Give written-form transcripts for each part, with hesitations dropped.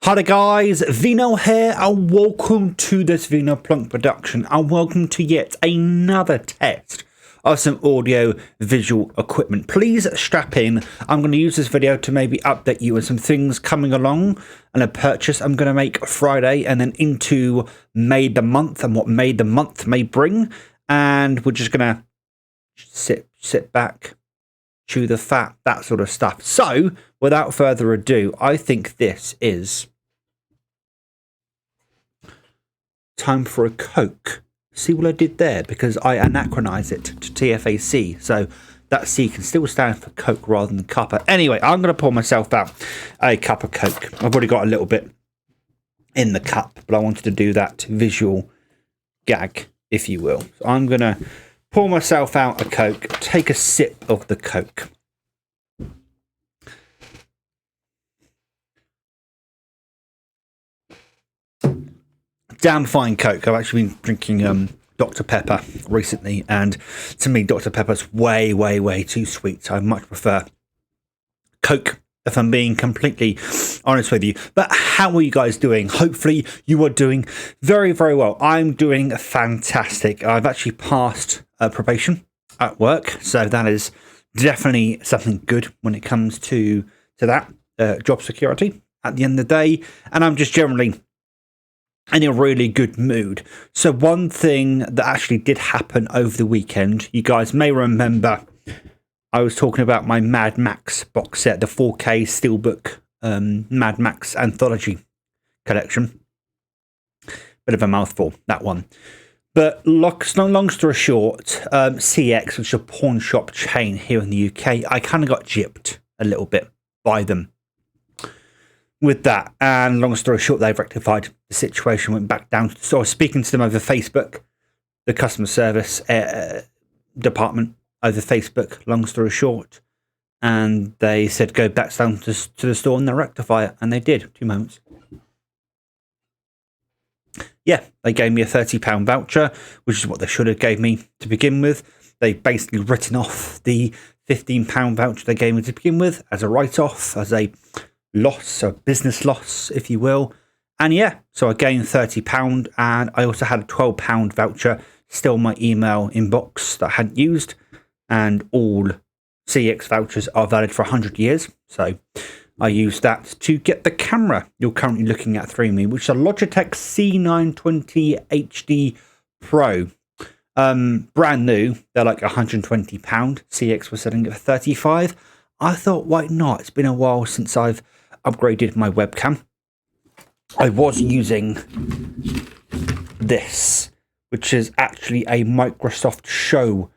Hi there guys, Vino here and welcome to this Vino Plunk production and welcome to yet another test of some audio visual equipment. Please strap in. I'm going to use this video to maybe update you on some things coming along and a purchase I'm going to make Friday and then into May the month and what May the month may bring. And we're just going to sit back, chew the fat, that sort of stuff. So without further ado, I think this is time for a Coke. See what I did there? Because I anachronize it to TFAC. So that C can still stand for Coke rather than cuppa. Anyway, I'm going to pour myself out a cup of Coke. I've already got a little bit in the cup, but I wanted to do that visual gag, if you will. So I'm going to pour myself out a Coke, take a sip of the Coke. Damn fine Coke. I've actually been drinking Dr. Pepper recently, and to me, Dr. Pepper's way, way, way too sweet. So I much prefer Coke, if I'm being completely honest with you. But how are you guys doing? Hopefully you are doing very, very well. I'm doing fantastic. I've actually passed probation at work, so that is definitely something good when it comes to that job security at the end of the day. And I'm just generally in a really good mood. So one thing that actually did happen over the weekend, you guys may remember I was talking about my Mad Max box set, the 4K Steelbook Mad Max Anthology collection. Bit of a mouthful, that one. But long story short, CX, which is a pawn shop chain here in the UK, I kind of got gypped a little bit by them with that. And long story short, they've rectified the situation, went back down. So I was speaking to them over Facebook, the customer service department over Facebook, long story short. And they said, go back down to the store and they'll rectify it. And they did, 2 moments. Yeah, they gave me a £30 voucher, which is what they should have gave me to begin with. They've basically written off the £15 voucher they gave me to begin with as a write-off, as a loss, a business loss, if you will. And yeah, so I gained £30, and I also had a £12 voucher still in my email inbox that I hadn't used. And all CX vouchers are valid for 100 years. So I used that to get the camera you're currently looking at through me, which is a Logitech C920 HD Pro. Brand new. They're like £120. CX was selling it for 35. I thought, why not? It's been a while since I've upgraded my webcam. I was using this, which is actually a Microsoft Show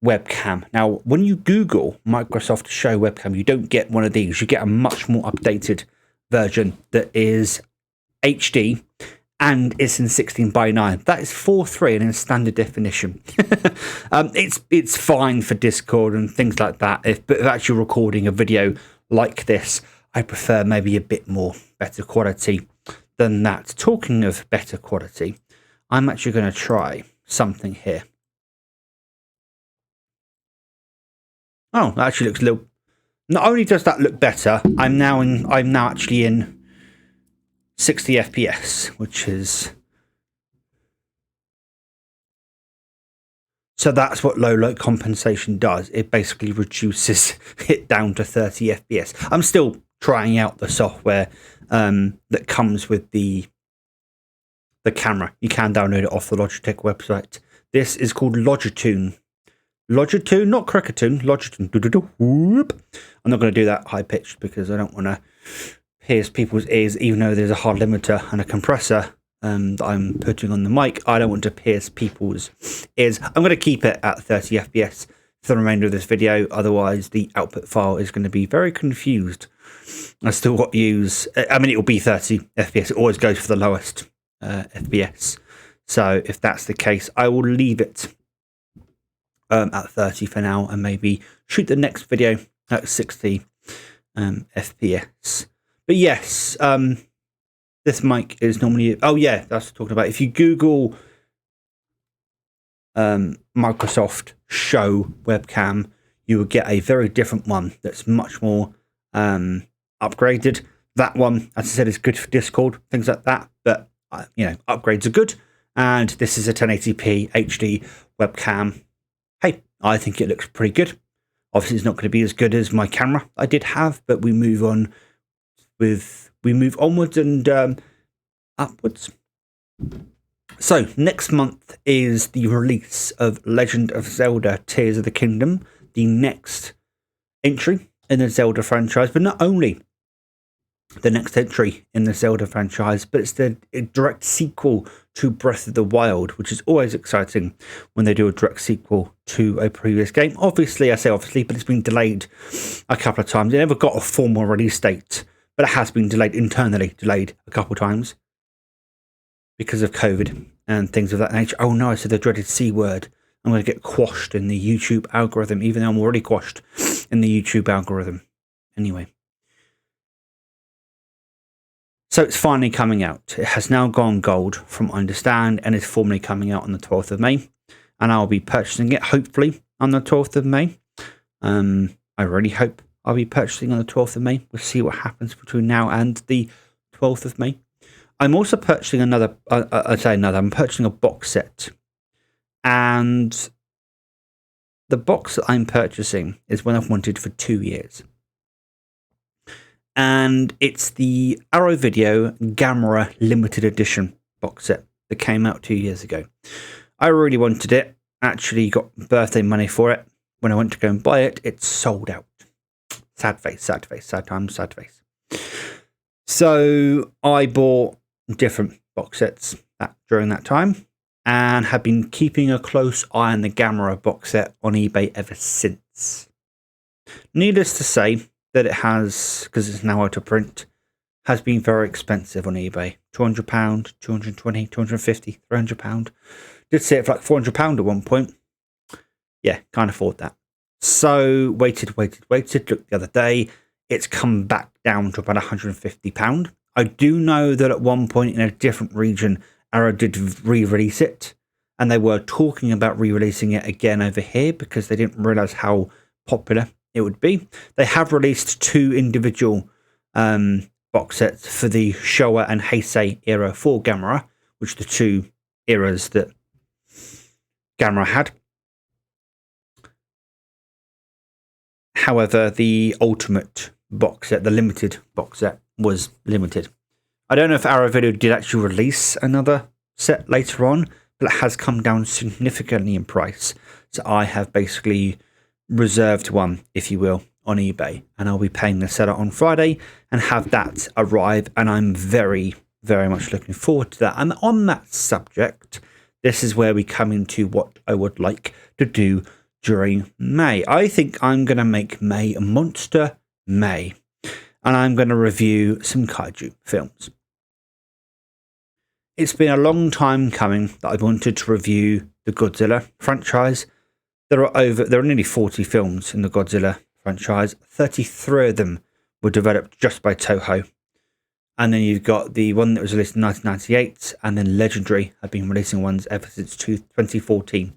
webcam. Now, when you Google Microsoft Show webcam, you don't get one of these. You get a much more updated version that is HD and it's in 16:9. That is 4:3 and in standard definition. It's fine for Discord and things like that. But if actually recording a video like this, I prefer maybe a bit more better quality than that. Talking of better quality, I'm actually going to try something here. Oh, that actually looks a little. Not only does that look better, I'm now actually in 60 FPS, which is. So that's what low light compensation does. It basically reduces it down to 30 FPS. I'm still trying out the software that comes with the camera. You can download it off the Logitech website. This is called Logitune. Logitune, not Cricketune, Logitune. Whoop. I'm not going to do that high pitched because I don't want to pierce people's ears, even though there's a hard limiter and a compressor that I'm putting on the mic. I don't want to pierce people's ears. I'm going to keep it at 30 FPS for the remainder of this video. Otherwise, the output file is going to be very confused as to what use. I mean, it will be 30 FPS. It always goes for the lowest FPS. So if that's the case, I will leave it at 30 for now and maybe shoot the next video at 60 FPS. But yes, this mic is normally. Oh yeah, that's talking about. If you Google Microsoft Show webcam, you will get a very different one that's much more upgraded. That one, as I said, is good for Discord, things like that. But, upgrades are good. And this is a 1080p HD webcam. Hey, I think it looks pretty good. Obviously, it's not going to be as good as my camera I did have, but we move onwards and upwards. So, next month is the release of Legend of Zelda Tears of the Kingdom, the next entry in the Zelda franchise, but not only the next entry in the Zelda franchise, but it's the direct sequel to Breath of the Wild, which is always exciting when they do a direct sequel to a previous game. Obviously, I say obviously, but it's been delayed a couple of times. It never got a formal release date, but it has been internally delayed a couple of times because of COVID and things of that nature. Oh no, I said the dreaded C word. I'm going to get quashed in the YouTube algorithm, even though I'm already quashed in the YouTube algorithm. Anyway. So it's finally coming out. It has now gone gold, from what I understand, and is formally coming out on the 12th of May. And I'll be purchasing it, hopefully, on the 12th of May. I really hope I'll be purchasing on the 12th of May. We'll see what happens between now and the 12th of May. I'm also purchasing I'm purchasing a box set. And the box that I'm purchasing is one I've wanted for 2 years. And it's the Arrow Video Gamera Limited Edition box set that came out 2 years ago. I really wanted it. Actually got birthday money for it. When I went to go and buy it, it's sold out. Sad face, sad face, sad times, sad face. So I bought different box sets during that time and have been keeping a close eye on the Gamera box set on eBay ever since. Needless to say, that it has, because it's now out of print, has been very expensive on eBay. £200, £220, £250, £300. Did see it for like £400 at one point. Yeah, can't afford that. So waited. Looked the other day. It's come back down to about £150. I do know that at one point in a different region, Arrow did re-release it. And they were talking about re-releasing it again over here because they didn't realise how popular it would be. They have released 2 individual box sets for the Showa and Heisei era for Gamera, which are the 2 eras that Gamera had. However, the ultimate box set, the limited box set, was limited. I don't know if Arrow Video did actually release another set later on, but it has come down significantly in price. So I have basically reserved one, if you will, on eBay, and I'll be paying the seller on Friday and have that arrive, and I'm very, very much looking forward to that. And on that subject, this is where we come into what I would like to do during May. I think I'm going to make May a Monster May, and I'm going to review some kaiju films. It's been a long time coming that I wanted to review the Godzilla franchise. There are nearly 40 films in the Godzilla franchise. 33 of them were developed just by Toho. And then you've got the one that was released in 1998, and then Legendary have been releasing ones ever since 2014.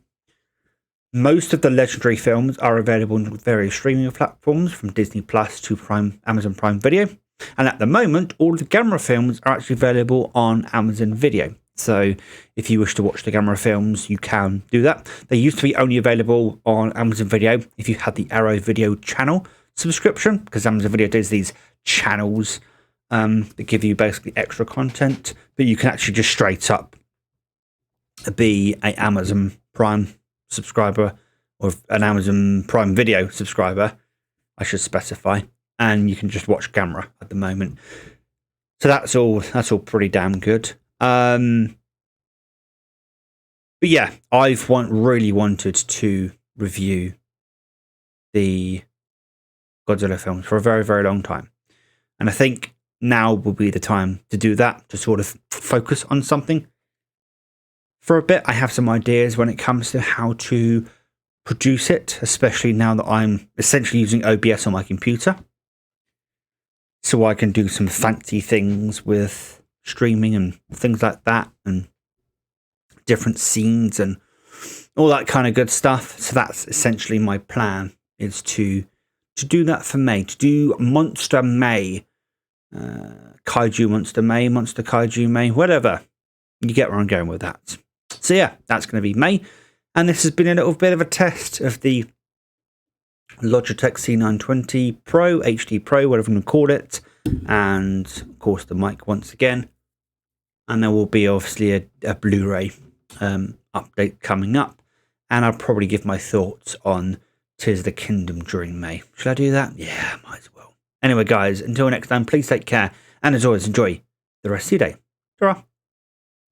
Most of the Legendary films are available on various streaming platforms, from Disney Plus to Amazon Prime Video. And at the moment, all of the Gamera films are actually available on Amazon Video. So if you wish to watch the Gamera films, you can do that. They used to be only available on Amazon Video if you had the Arrow Video channel subscription, because Amazon Video does these channels that give you basically extra content, but you can actually just straight up be an Amazon Prime subscriber or an Amazon Prime Video subscriber, I should specify, and you can just watch Gamera at the moment. So that's all pretty damn good. But yeah, I've really wanted to review the Godzilla films for a very, very long time. And I think now will be the time to do that, to sort of focus on something for a bit. I have some ideas when it comes to how to produce it, especially now that I'm essentially using OBS on my computer. So I can do some fancy things with streaming and things like that, and different scenes and all that kind of good stuff. So that's essentially my plan, is to do that for May, to do Monster May Kaiju Monster May, Monster Kaiju May, whatever. You get where I'm going with that. So yeah, that's going to be May. And this has been a little bit of a test of the Logitech C920 Pro, HD Pro, whatever you want to call it. And of course the mic once again. And there will be obviously a Blu-ray update coming up. And I'll probably give my thoughts on Tears of the Kingdom during May. Should I do that? Yeah, might as well. Anyway, guys, until next time, please take care. And as always, enjoy the rest of your day. Ta-ra.